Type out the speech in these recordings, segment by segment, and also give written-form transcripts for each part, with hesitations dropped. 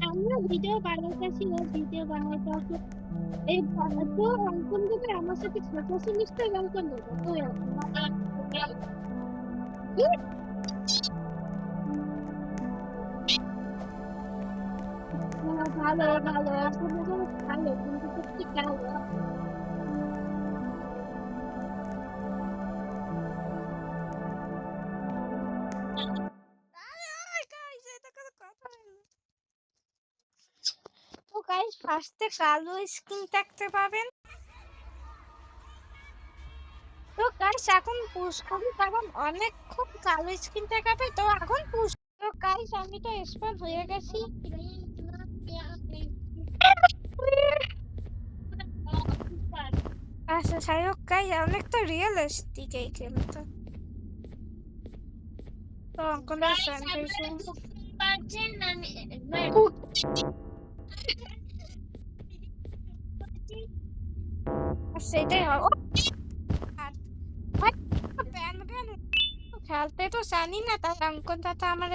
আমরা ভিডিও বানাইতেছি, ভিডিও বানাইতে এই তো অঙ্কন করে আমার সাথে ছোট জিনিসটা অঙ্কন দেবো ভালো ভালো এখন ভালো কিন্তু সত্যি ভালো। তো গাইস ফার্স্টে কালো স্ক্রিন দেখতে পাবেন। তো গাইস এখন পুশ করি কারণ অনেকক্ষণ কালো স্ক্রিন দেখাবে, তো এখন পুশ। তো গাইস আমি তো স্পট হয়ে গেছি। আচ্ছা যাই হোক গাইস অনেকটা রিয়েলিস্টিক এই গেমটা। তো অঙ্কনের সেন্টেশন সেটাই হবে। খেলতে তো জানি না, তাই অঙ্কনটা তো আমার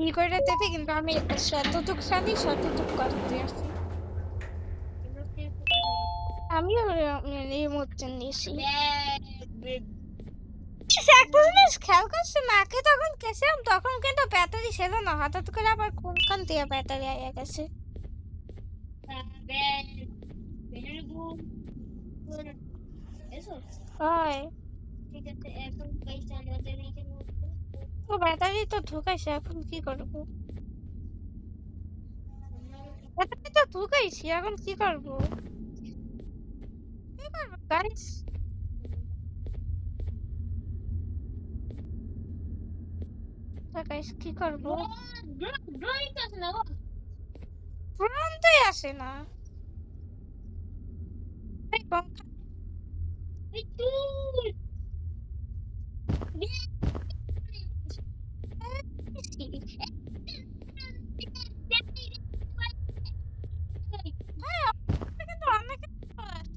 ই করে দেবে, কিন্তু আমি যতটুক জানি ততটুক করতে আছি। আমিও রিমোট নিয়েছি। একটা জিনিস খেয়াল করছে নাকে তখন গেছিলাম তখন কিন্তু ব্যাটারি ছিল না, হঠাৎ করে আবার কোনখান দিয়ে ব্যাটারি আইয়া গেছে। হয় তো ব্যাটারি তো ঢুকাইছে, এখন কি করবো? ব্যাটারি তো ঢুকাইছি, এখন কি করবো? কি করবো গাইস? গাইস কি করবো? ফ্রন্টই আসে না।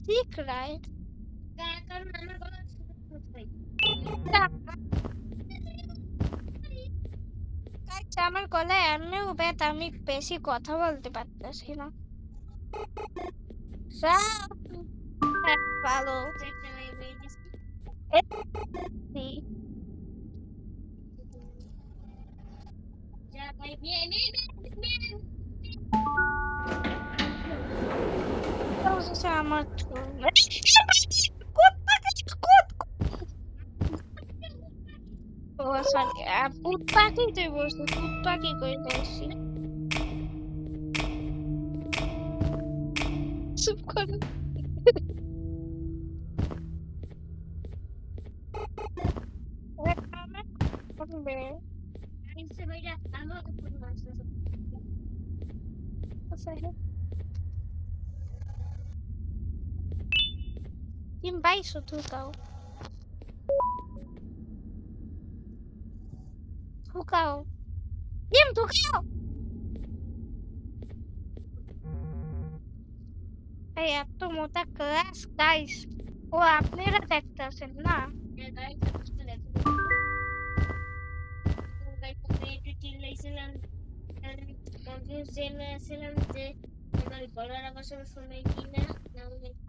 ঠিক রাইট। আমার গলায় এমনিও ব্যথা, আমি বেশি কথা বলতে পারতেছি না। ভালো আমার ও সরি ভূত পাখি তুই বলছিস, ভূত পাখি কই বলছি? চুপ কর। Team baixo total. Tukau. Team Tukau. এই এত মোটা ক্লাস গাইস, ও আপনারা দেখতেছেন না?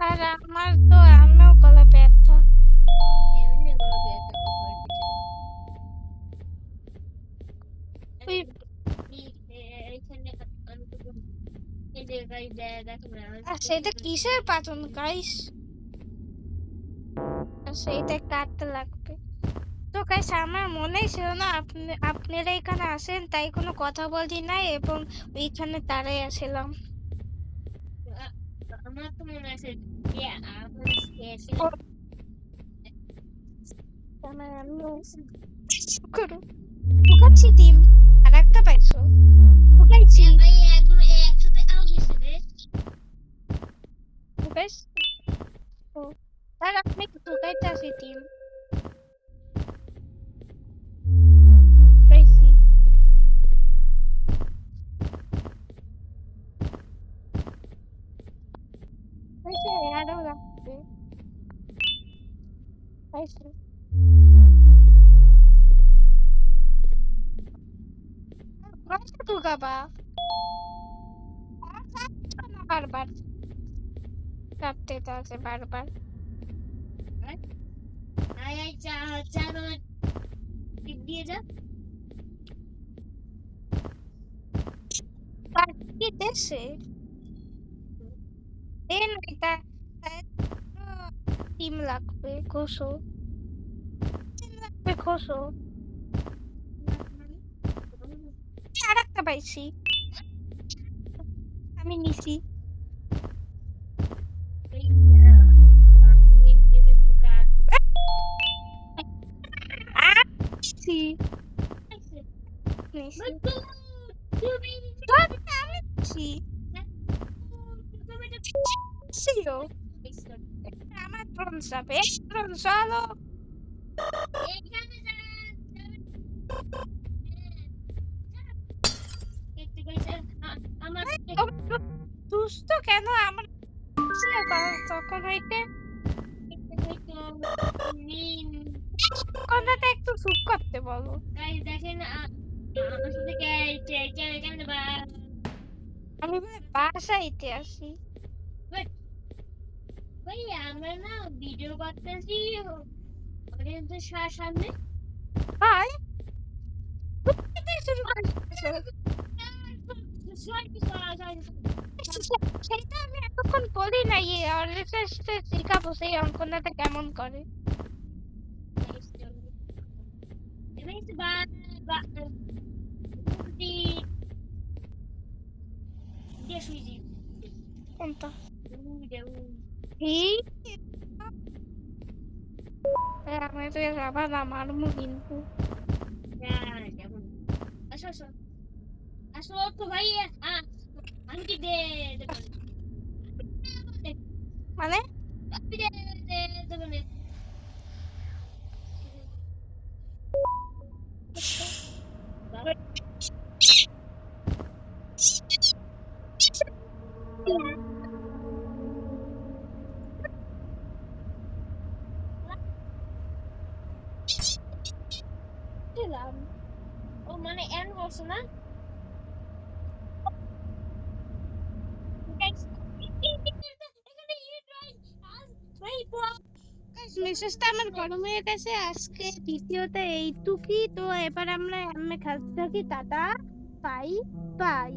আর আমার তো আমিও গলা ব্যথা। সেটা কিসের পাচন গাইস? সেইটা কাটতে লাগবে। তো গাইস আমার মনেই ছিল না আপনারা এখানে আসেন, তাই কোনো কথা বলি নাই এবং ওইখানে দাঁড়াই আসলাম। আমার তো মনে আছে যে আমরা ও আমার আমিও করো ঢুকাচ্ছি টিম আর একটা পাইছো ঢুকাইছি ভাই একদম একসাথে আউট হয়েছে রে। ঢুকাইছ ও তার আপনি ঢুকাইতে আসি টিম পাইছি পাইছে আরো লাগবে পাইছে কত ঢুকাবা বারবার কাটতে আছে বারবার আয় আয় চা চা টিপ দিয়ে যা। কি দেশে দেন এটা টিম লাগবে ঘোষো টিম লাগবে ঘোষো আর একটা পাইছি আমি নিছি নিছি নিছি আমি নিছি ছিল আমার ড্রোন যাবে ড্রোন চলো আমার দুষ্ট কেন আমার তখন হইতে কথাটা একটু চুপ করতে বলো দেখেন আমার সাথে কেন আমি বলে বাসাইতে আসি ভাই আমরা না ভিডিও করতেছি অডিয়েন্সের সামনে। হাই শুরু করছো সেটা আমি এতক্ষণ বলি না শিখাবো সেই অঙ্কনটা কেমন করে কোনটা আমি তো আবার মারমু কিন্তু আসো আসো আসো তো ভাই আমি কি মানে দেবেন ও মানে এন্ড বলছো না মেসেজটা আমার গরম হয়ে গেছে আজকে ভিডিওটা এইটুকুই তো এবার আমরা এমনি খেলতে থাকি টাটা বাই বাই